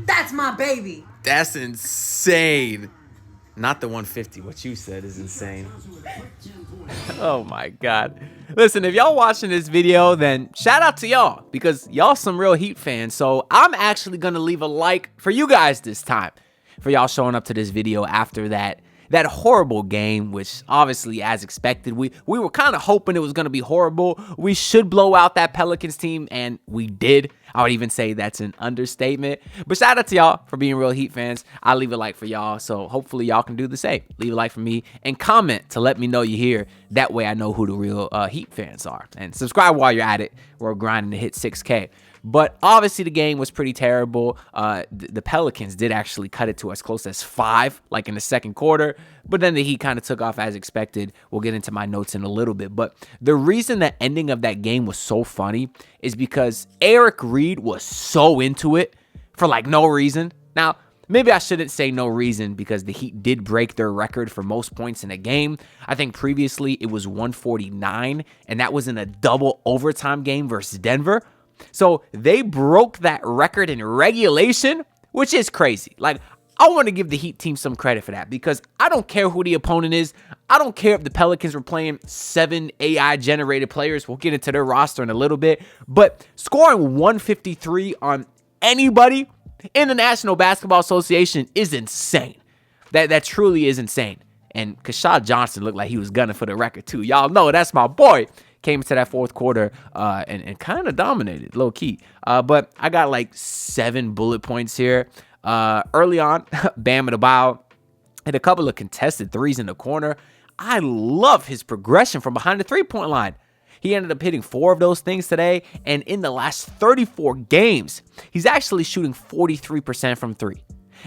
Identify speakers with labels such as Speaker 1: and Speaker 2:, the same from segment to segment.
Speaker 1: That's my baby.
Speaker 2: That's insane. Not the 150. What you said is insane. Oh my God. Listen, if y'all watching this video, then shout out to y'all because y'all some real Heat fans. So I'm actually going to leave a like for you guys this time for y'all showing up to this video after that horrible game, which obviously, as expected, we were kind of hoping it was going to be horrible. We should blow out that Pelicans team, and we did. I would even say that's an understatement. But shout out to y'all for being real Heat fans. I'll leave a like for y'all, so hopefully y'all can do the same. Leave a like for me and comment to let me know you're here. That way I know who the real Heat fans are. And subscribe while you're at it. We're grinding to hit 6K. But obviously the game was pretty terrible. The Pelicans did actually cut it to as close as 5, like in the second quarter. But then the Heat kind of took off as expected. We'll get into my notes in a little bit. But the reason the ending of that game was so funny is because Eric Reed was so into it for like no reason. Now, maybe I shouldn't say no reason because the Heat did break their record for most points in a game. I think previously it was 149, and that was in a double overtime game versus Denver. So they broke that record in regulation, which is crazy. Like, I want to give the Heat team some credit for that because I don't care who the opponent is. I don't care if the Pelicans were playing 7 AI-generated players. We'll get into their roster in a little bit. But scoring 153 on anybody in the National Basketball Association is insane. That truly is insane. And Kashad Johnson looked like he was gunning for the record, too. Y'all know that's my boy. Came into that fourth quarter and kind of dominated, low key. But I got like 7 bullet points here. Early on, Bam Adebayo hit a couple of contested threes in the corner. I love his progression from behind the three-point line. He ended up hitting 4 of those things today. And in the last 34 games, he's actually shooting 43% from 3.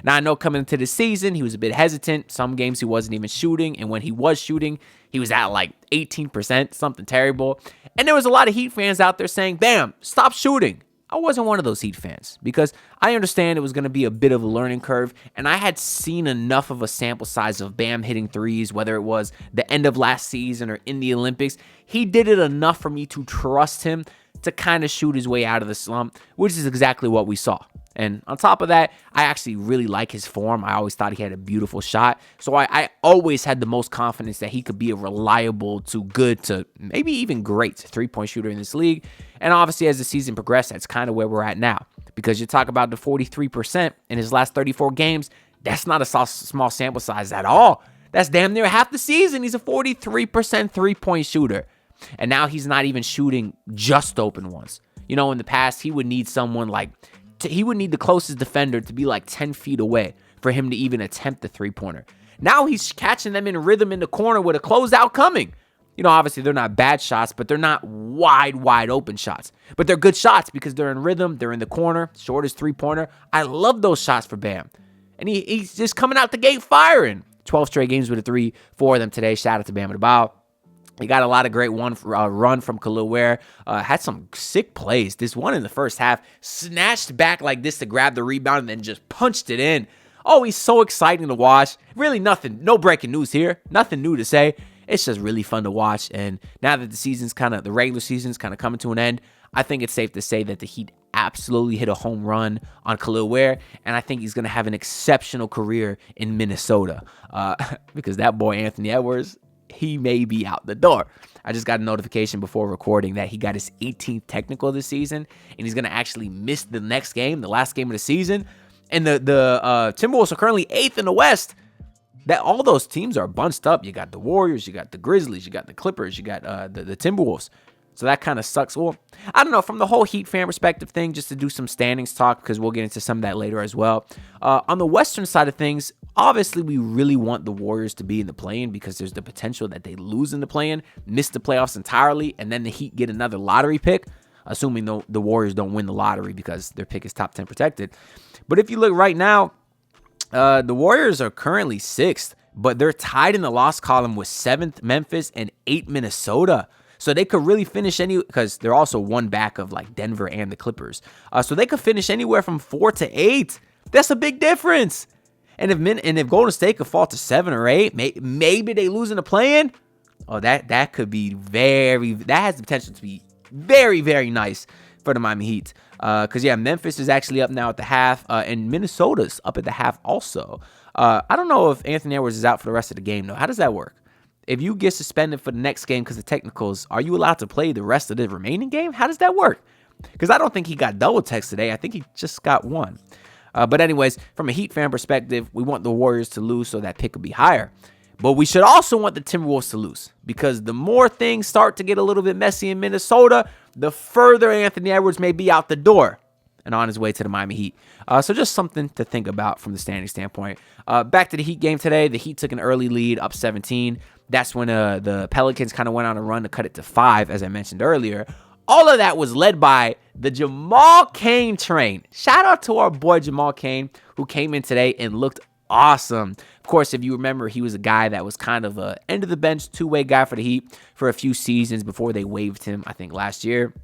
Speaker 2: Now, I know coming into the season, he was a bit hesitant. Some games he wasn't even shooting. And when he was shooting, he was at like 18%, something terrible. And there was a lot of Heat fans out there saying, Bam, stop shooting. I wasn't one of those Heat fans because I understand it was going to be a bit of a learning curve. And I had seen enough of a sample size of Bam hitting threes, whether it was the end of last season or in the Olympics. He did it enough for me to trust him to kind of shoot his way out of the slump, which is exactly what we saw. And on top of that, I actually really like his form. I always thought he had a beautiful shot. So I always had the most confidence that he could be a reliable to good to maybe even great three-point shooter in this league. And obviously, as the season progressed, that's kind of where we're at now. Because you talk about the 43% in his last 34 games, that's not a small sample size at all. That's damn near half the season. He's a 43% three-point shooter. And now he's not even shooting just open ones. You know, in the past, he would need someone like... He would need the closest defender to be like 10 feet away for him to even attempt the three-pointer. Now he's catching them in rhythm in the corner with a closeout coming. You know, obviously they're not bad shots, but they're not wide open shots. But they're good shots because they're in rhythm, they're in the corner, shortest three-pointer. I love those shots for Bam. And he's just coming out the gate firing. 12 straight games with a 3, 4 of them today. Shout out to Bam Adebayo. He got a lot of great run from Khalil Ware. Had some sick plays. This one in the first half, snatched back like this to grab the rebound and then just punched it in. Oh, he's so exciting to watch. Really nothing, no breaking news here. Nothing new to say. It's just really fun to watch. And now that the regular season's kind of coming to an end, I think it's safe to say that the Heat absolutely hit a home run on Khalil Ware. And I think he's going to have an exceptional career in Minnesota. Because that boy, Anthony Edwards, he may be out the door. I just got a notification before recording that he got his 18th technical this season, and he's going to actually miss the next game, the last game of the season. And the Timberwolves are currently 8th in the West. That all those teams are bunched up. You got the Warriors, you got the Grizzlies, you got the Clippers, you got the Timberwolves. So that kind of sucks. Well, I don't know, from the whole Heat fan perspective thing, just to do some standings talk, because we'll get into some of that later as well. On the Western side of things, obviously we really want the Warriors to be in the play-in because there's the potential that they lose in the play-in, miss the playoffs entirely, and then the Heat get another lottery pick, assuming the Warriors don't win the lottery because their pick is top 10 protected. But if you look right now, the Warriors are currently 6th, but they're tied in the loss column with 7th Memphis and 8th Minnesota. So they could really finish because they're also one back of like Denver and the Clippers. So they could finish anywhere from 4 to 8. That's a big difference. And if Golden State could fall to 7 or 8, maybe they lose in the play-in. Oh, that could be that has the potential to be very, very nice for the Miami Heat. Because, yeah, Memphis is actually up now at the half, and Minnesota's up at the half also. I don't know if Anthony Edwards is out for the rest of the game, though. How does that work? If you get suspended for the next game because of technicals, are you allowed to play the rest of the remaining game? How does that work? Because I don't think he got double text today. I think he just got one. But anyways, from a Heat fan perspective, we want the Warriors to lose so that pick will be higher. But we should also want the Timberwolves to lose, because the more things start to get a little bit messy in Minnesota, the further Anthony Edwards may be out the door and on his way to the Miami Heat. So just something to think about from the standing standpoint. Back to the Heat game today. The Heat took an early lead, up 17. That's when the Pelicans kind of went on a run to cut it to 5, as I mentioned earlier. All of that was led by the Jamal Cain train. Shout out to our boy Jamal Cain, who came in today and looked awesome. Of course, if you remember, he was a guy that was kind of a end-of-the-bench two-way guy for the Heat for a few seasons before they waived him, I think, last year.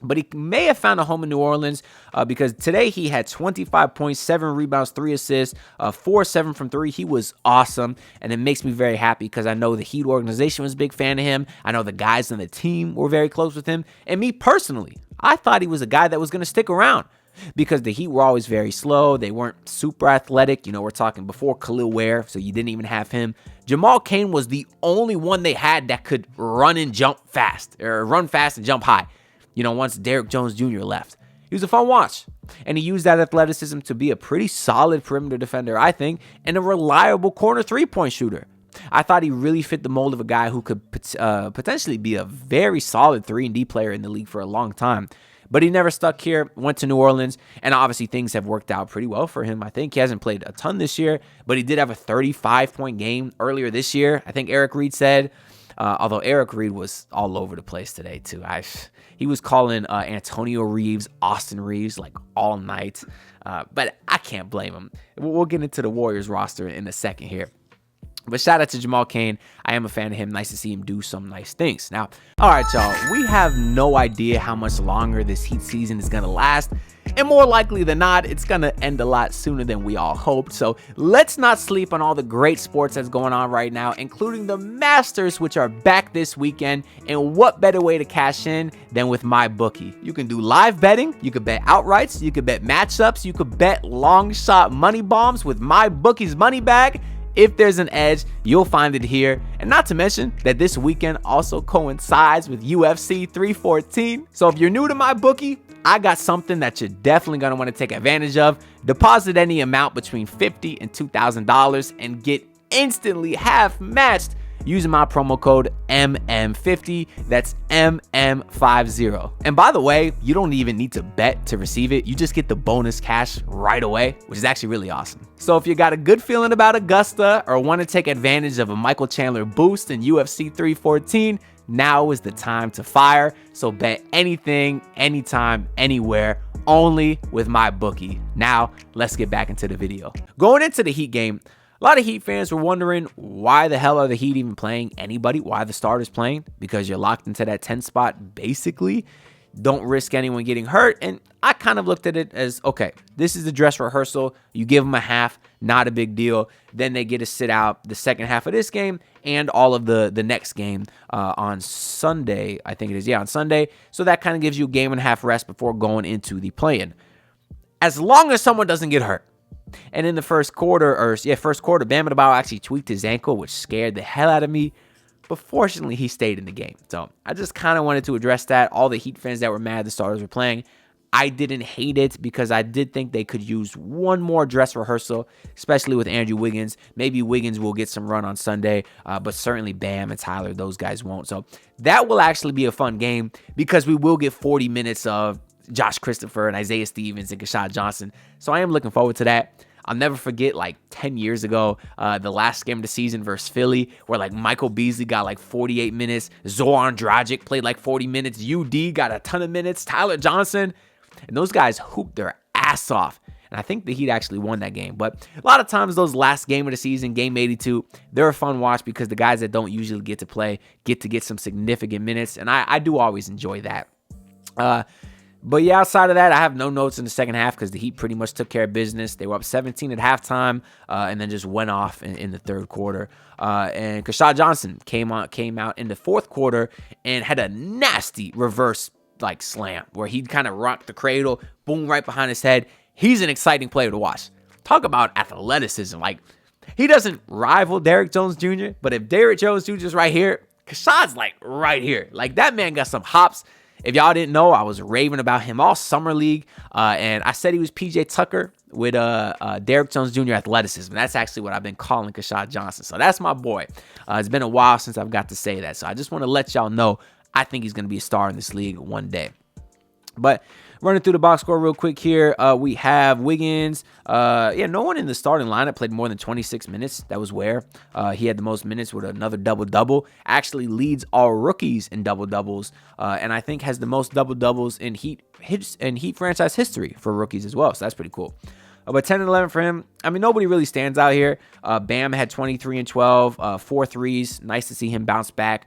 Speaker 2: But he may have found a home in New Orleans because today he had 25 points, 7 rebounds, 3 assists, 4-7 from 3. He was awesome, and it makes me very happy because I know the Heat organization was a big fan of him. I know the guys on the team were very close with him. And me personally, I thought he was a guy that was going to stick around because the Heat were always very slow. They weren't super athletic. You know, we're talking before Khalil Ware, so you didn't even have him. Jamal Cain was the only one they had that could run and jump fast, or run fast and jump high. You know, once Derrick Jones Jr. left. He was a fun watch. And he used that athleticism to be a pretty solid perimeter defender, I think, and a reliable corner three-point shooter. I thought he really fit the mold of a guy who could potentially be a very solid 3-and-D player in the league for a long time. But he never stuck here, went to New Orleans, and obviously things have worked out pretty well for him. I think he hasn't played a ton this year, but he did have a 35-point game earlier this year, I think Eric Reed said. Although Eric Reed was all over the place today, too. He was calling Antonio Reeves, Austin Reeves, like all night. But I can't blame him. We'll get into the Warriors roster in a second here. But shout out to Jamal Cain. I am a fan of him. Nice to see him do some nice things. Now, all right, y'all. We have no idea how much longer this Heat season is going to last. And more likely than not, it's going to end a lot sooner than we all hoped. So let's not sleep on all the great sports that's going on right now, including the Masters, which are back this weekend. And what better way to cash in than with MyBookie? You can do live betting. You could bet outrights. You could bet matchups. You could bet long shot money bombs with MyBookie's money bag. If there's an edge, you'll find it here. And not to mention that this weekend also coincides with UFC 314. So if you're new to MyBookie, I got something that you're definitely going to want to take advantage of. Deposit any amount between $50 and $2,000 and get instantly half matched using my promo code MM50. That's MM50. And by the way, you don't even need to bet to receive it. You just get the bonus cash right away, which is actually really awesome. So if you got a good feeling about Augusta or want to take advantage of a Michael Chandler boost in UFC 314, now is the time to fire. So bet anything, anytime, anywhere, only with MyBookie. Now, let's get back into the video. Going into the Heat game, a lot of Heat fans were wondering why the hell are the Heat even playing anybody? Why the starters playing? Because you're locked into that 10 spot, basically. Don't risk anyone getting hurt. And I kind of looked at it as, okay, this is the dress rehearsal. You give them a half, not a big deal. Then they get to sit out the second half of this game and all of the next game on Sunday, I think it is. Yeah, on Sunday. So that kind of gives you a game and a half rest before going into the play-in. As long as someone doesn't get hurt. And in the first quarter, Bam Adebayo actually tweaked his ankle, which scared the hell out of me. But fortunately, he stayed in the game. So I just kind of wanted to address that. All the Heat fans that were mad the starters were playing, I didn't hate it because I did think they could use one more dress rehearsal, especially with Andrew Wiggins. Maybe Wiggins will get some run on Sunday, but certainly Bam and Tyler, those guys won't. So that will actually be a fun game because we will get 40 minutes of Josh Christopher and Isaiah Stevens and Keshad Johnson. So I am looking forward to that. I'll never forget, like, 10 years ago, the last game of the season versus Philly, where, like, Michael Beasley got, like, 48 minutes. Zoran Dragic played, like, 40 minutes. UD got a ton of minutes. Tyler Johnson. And those guys hooped their ass off. And I think the Heat actually won that game. But a lot of times, those last game of the season, game 82, they're a fun watch because the guys that don't usually get to play get some significant minutes. And I do always enjoy that. But yeah, outside of that, I have no notes in the second half because the Heat pretty much took care of business. They were up 17 at halftime and then just went off in the third quarter. And Keshad Johnson came out in the fourth quarter and had a nasty reverse like slam where he'd kind of rock the cradle, boom, right behind his head. He's an exciting player to watch. Talk about athleticism. Like, he doesn't rival Derrick Jones Jr., but if Derrick Jones Jr. is right here, Kashad's like right here. Like, that man got some hops. If y'all didn't know, I was raving about him all summer league, and I said he was PJ Tucker with Derrick Jones Jr. athleticism. That's actually what I've been calling Kashad Johnson. So that's my boy. It's been a while since I've got to say that. So I just want to let y'all know I think he's going to be a star in this league one day. But running through the box score real quick here, we have Wiggins. No one in the starting lineup played more than 26 minutes. That was Ware. He had the most minutes with another double-double. Actually leads all rookies in double-doubles, and I think has the most double-doubles in Heat franchise history for rookies as well. So that's pretty cool. But 10 and 11 for him. I mean, nobody really stands out here. Bam had 23 and 12, 4 threes. Nice to see him bounce back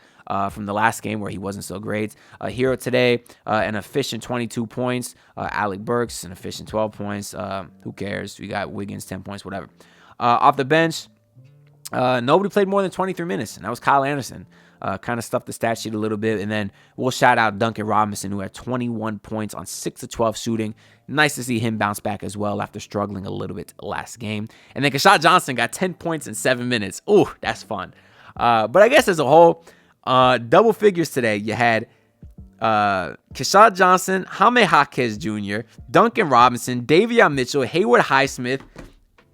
Speaker 2: from the last game where he wasn't so great. Hero today, an efficient 22 points. Alec Burks, an efficient 12 points. Who cares? We got Wiggins, 10 points, whatever. Off the bench, nobody played more than 23 minutes, and that was Kyle Anderson. Kind of stuffed the stat sheet a little bit. And then we'll shout out Duncan Robinson, who had 21 points on 6 of 12 shooting. Nice to see him bounce back as well after struggling a little bit last game. And then Kashad Johnson got 10 points in 7 minutes. Ooh, that's fun. But I guess as a whole, double figures today. You had Kashad Johnson, Jaime Jaquez Jr., Duncan Robinson, Davion Mitchell, Hayward Highsmith,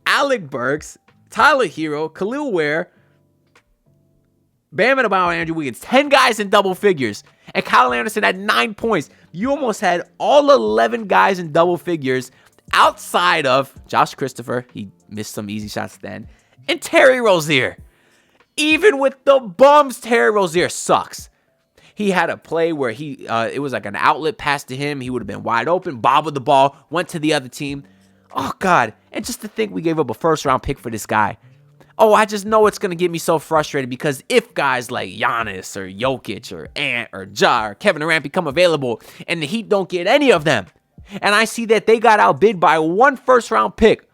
Speaker 2: Alec Burks, Tyler Hero, Khalil Ware, Bam Adebayo, Andrew Wiggins. 10 guys in double figures. And Kyle Anderson had 9 points. You almost had all 11 guys in double figures outside of Josh Christopher. He missed some easy shots then. And Terry Rozier. Even with the bums, Terry Rozier sucks. He had a play where it was like an outlet pass to him. He would have been wide open, bobbled the ball, went to the other team. Oh, God. And just to think we gave up a first-round pick for this guy. Oh, I just know it's going to get me so frustrated because if guys like Giannis or Jokic or Ant or Ja or Kevin Durant become available and the Heat don't get any of them, and I see that they got outbid by one first-round pick,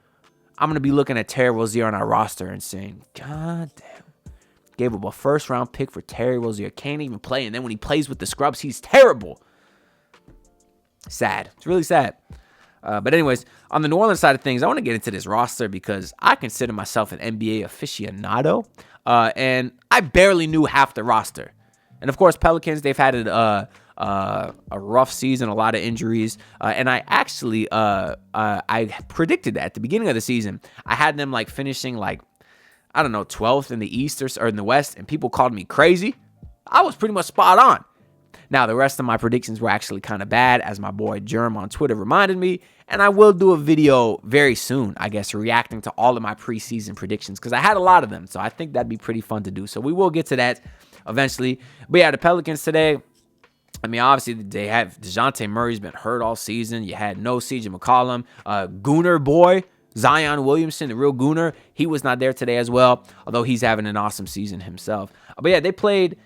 Speaker 2: I'm going to be looking at Terry Rozier on our roster and saying, God damn, gave up a first-round pick for Terry Rozier. Can't even play, and then when he plays with the scrubs, he's terrible. Sad. It's really sad. But anyways, on the New Orleans side of things, I want to get into this roster because I consider myself an NBA aficionado, and I barely knew half the roster. And of course, Pelicans, they've had a rough season, a lot of injuries, and I actually I predicted that at the beginning of the season. I had them like finishing like, I don't know, 12th in the East or in the West, and people called me crazy. I was pretty much spot on. Now, the rest of my predictions were actually kind of bad, as my boy Germ on Twitter reminded me, and I will do a video very soon, I guess, reacting to all of my preseason predictions, because I had a lot of them, so I think that'd be pretty fun to do. So we will get to that eventually. But yeah, the Pelicans today, I mean, obviously, they have DeJounte Murray's been hurt all season. You had no CJ McCollum. Gooner boy, Zion Williamson, the real Gooner, he was not there today as well, although he's having an awesome season himself. But yeah, they played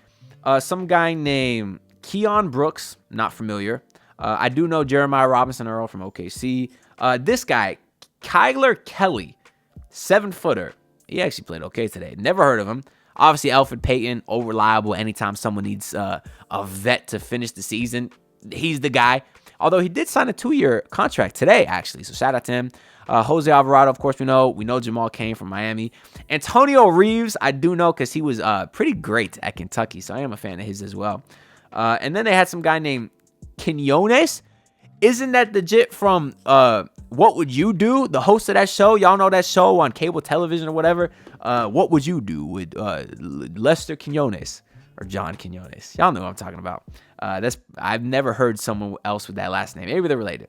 Speaker 2: some guy named Keon Brooks, not familiar. I do know Jeremiah Robinson Earl from OKC. This guy, Kyler Kelly, 7-footer. He actually played okay today. Never heard of him. Obviously, Elfrid Payton, reliable anytime someone needs a vet to finish the season. He's the guy. Although he did sign a 2-year contract today, actually. So shout out to him. Jose Alvarado, of course, we know Jamal Cain from Miami. Antonio Reeves, I do know because he was pretty great at Kentucky. So I am a fan of his as well. And then they had some guy named Quinones. Isn't that legit from What Would You Do? The host of that show. Y'all know that show on cable television or whatever. What Would You Do with Lester Quinones or John Quinones? Y'all know what I'm talking about. I've never heard someone else with that last name. Maybe they're related.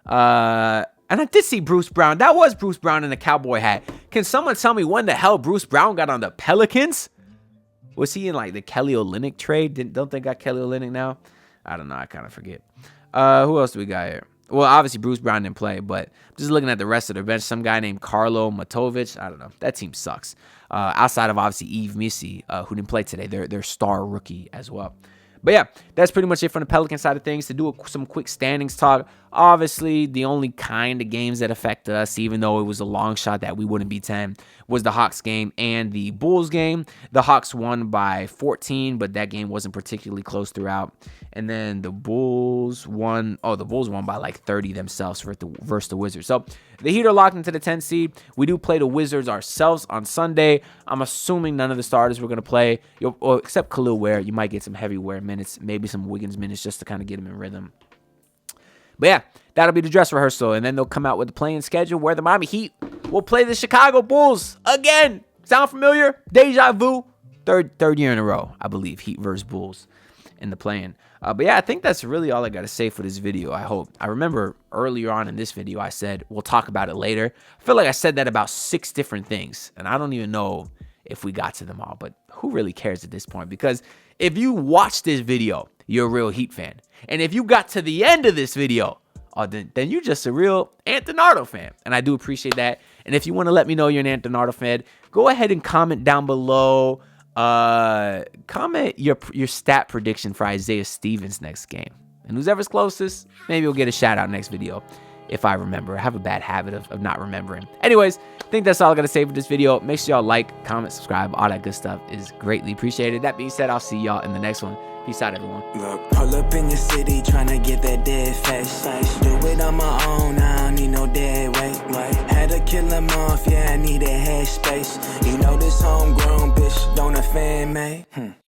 Speaker 2: And I did see Bruce Brown. That was Bruce Brown in a cowboy hat. Can someone tell me when the hell Bruce Brown got on the Pelicans? Was he in like the Kelly Olynyk trade? Don't they got Kelly Olynyk now? I don't know. I kind of forget. Who else do we got here? Well, obviously Bruce Brown didn't play, but just looking at the rest of their bench, some guy named Carlo Matovic. I don't know. That team sucks. Outside of obviously Yves Missy, who didn't play today, their star rookie as well. But yeah, that's pretty much it from the Pelican side of things. To do some quick standings talk, obviously the only kind of games that affect us, even though it was a long shot that we wouldn't be 10, was the Hawks game and the Bulls game. The Hawks won by 14, but that game wasn't particularly close throughout. And then the Bulls won by like 30 themselves versus the Wizards. So the Heat are locked into the 10 seed. We do play the Wizards ourselves on Sunday. I'm assuming none of the starters we're going to play, except Khalil Ware. You might get some heavy Ware minutes, maybe some Wiggins minutes just to kind of get him in rhythm. But yeah, that'll be the dress rehearsal. And then they'll come out with the playing schedule where the Miami Heat will play the Chicago Bulls again. Sound familiar? Deja vu. Third year in a row, I believe, Heat versus Bulls in the play-in. But yeah, I think that's really all I got to say for this video, I hope. I remember earlier on in this video, I said, we'll talk about it later. I feel like I said that about 6 different things, and I don't even know if we got to them all, but who really cares at this point? Because if you watch this video, you're a real Heat fan. And if you got to the end of this video, then you're just a real Antonardo fan. And I do appreciate that. And if you want to let me know you're an Antonardo fan, go ahead and comment down below. Comment your stat prediction for Isaiah Stevens next game. And whoever's closest, maybe we'll get a shout out next video. If I remember. I have a bad habit of not remembering. Anyways, I think that's all I got to say for this video. Make sure y'all like, comment, subscribe. All that good stuff is greatly appreciated. That being said, I'll see y'all in the next one. Peace out, everyone.
Speaker 1: Look, pull up in your city, tryna get that dead face. Do it on my own, I don't need no dead weight. Had to kill him off, yeah, I need a head space. You know this homegrown bitch don't offend me.